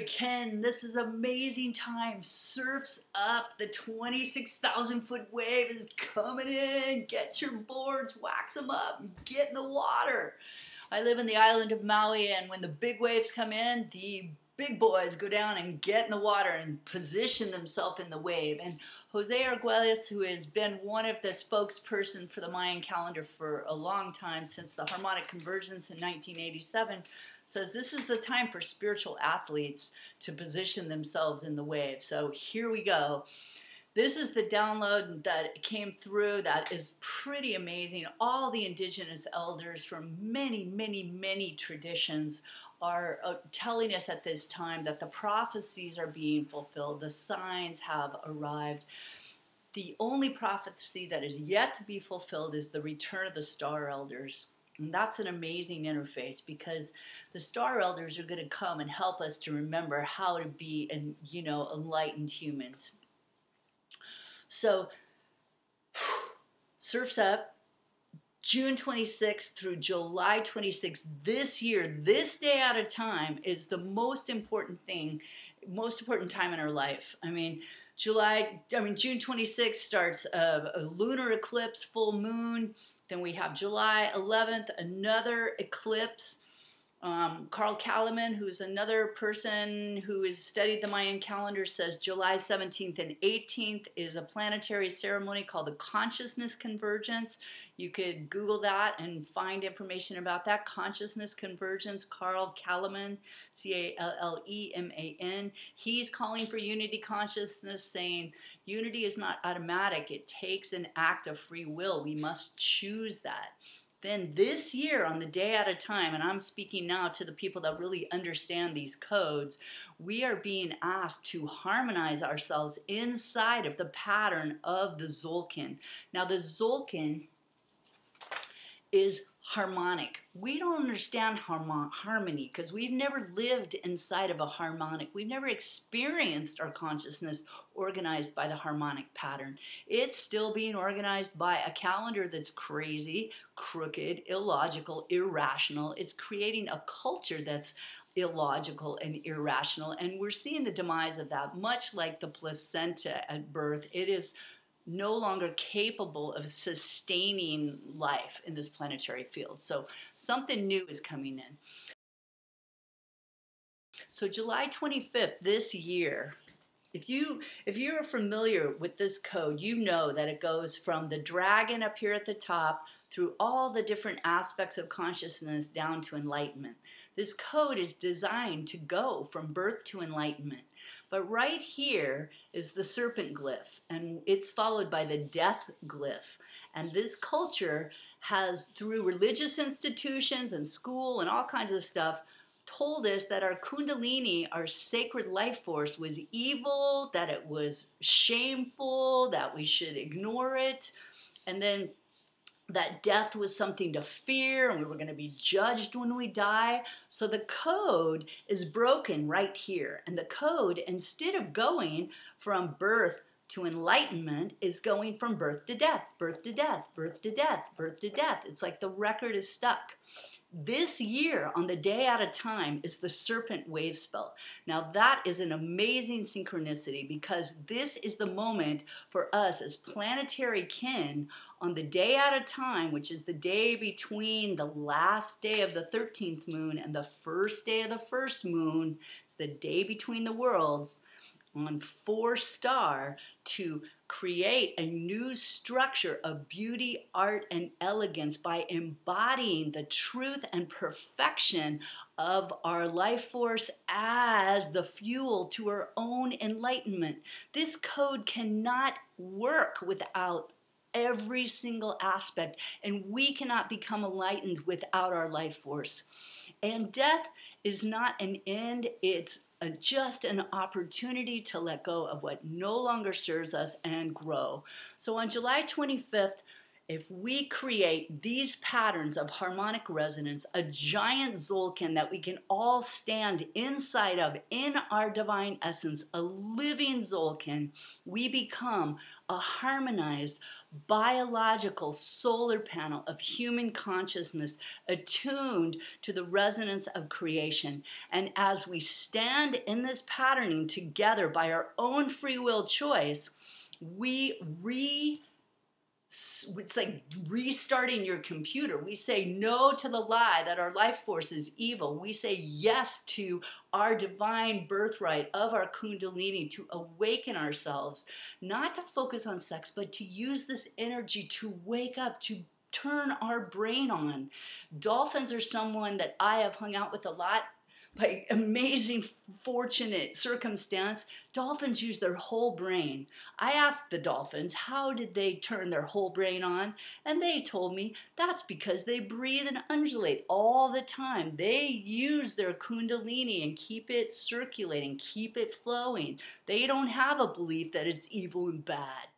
Ken, this is amazing time. Surf's up. The 26,000 foot wave is coming in. Get your boards, wax them up, get in the water. I live in the island of Maui, and when the big waves come in, the big boys go down and get in the water and position themselves in the wave. And Jose Arguelles, who has been one of the spokesperson for the Mayan calendar for a long time, since the harmonic convergence in 1987, says this is the time for spiritual athletes to position themselves in the wave. So here we go. This is the download that came through that is pretty amazing. All the indigenous elders from many, many, many traditions are telling us at this time that the prophecies are being fulfilled. The signs have arrived. The only prophecy that is yet to be fulfilled is the return of the star elders. And that's an amazing interface, because the star elders are going to come and help us to remember how to be, enlightened humans. So, Surf's Up, June 26th through July 26th this year, this day at a time, is the most important time in our life. June 26th starts a lunar eclipse, full moon. Then we have July 11th, another eclipse. Carl Kalaman, who's another person who has studied the Mayan calendar, says July 17th and 18th is a planetary ceremony called the Consciousness Convergence. You could Google that and find information about that. Consciousness Convergence, Carl Kalaman, Calleman. He's calling for unity consciousness, saying unity is not automatic. It takes an act of free will. We must choose that. Then this year, on the day at a time, and I'm speaking now to the people that really understand these codes, we are being asked to harmonize ourselves inside of the pattern of the Tzolkin. Now, the Tzolkin is harmonic. We don't understand harmony because we've never lived inside of a harmonic. We've never experienced our consciousness organized by the harmonic pattern. It's still being organized by a calendar that's crazy, crooked, illogical, irrational. It's creating a culture that's illogical and irrational, and we're seeing the demise of that. Much like the placenta at birth, it is no longer capable of sustaining life in this planetary field. So something new is coming in. So July 25th this year, if you're familiar with this code, you know that it goes from the dragon up here at the top through all the different aspects of consciousness down to enlightenment. This code is designed to go from birth to enlightenment. But right here is the serpent glyph, and it's followed by the death glyph. And this culture has, through religious institutions and school and all kinds of stuff, told us that our kundalini, our sacred life force, was evil, that it was shameful, that we should ignore it, and then that death was something to fear, and we were going to be judged when we die. So the code is broken right here. And the code, instead of going from birth to enlightenment, is going from birth to death, birth to death, birth to death, birth to death. It's like the record is stuck. This year, on the day at a time, is the serpent wave spell. Now that is an amazing synchronicity, because this is the moment for us as planetary kin on the day at a time, which is the day between the last day of the 13th moon and the first day of the first moon. It's the day between the worlds, on 4 star, to create a new structure of beauty, art, and elegance by embodying the truth and perfection of our life force as the fuel to our own enlightenment. This code cannot work without every single aspect, and we cannot become enlightened without our life force. And death is not an end, it's just an opportunity to let go of what no longer serves us and grow. So on July 25th, If we create these patterns of harmonic resonance, a giant Tzolkin that we can all stand inside of in our divine essence, a living Tzolkin, we become a harmonized biological solar panel of human consciousness attuned to the resonance of creation. And as we stand in this patterning together by our own free will choice, it's like restarting your computer. We say no to the lie that our life force is evil. We say yes to our divine birthright of our kundalini, to awaken ourselves, not to focus on sex, but to use this energy to wake up, to turn our brain on. Dolphins are someone that I have hung out with a lot. By amazing, fortunate circumstance, dolphins use their whole brain. I asked the dolphins, how did they turn their whole brain on? And they told me that's because they breathe and undulate all the time. They use their kundalini and keep it circulating, keep it flowing. They don't have a belief that it's evil and bad.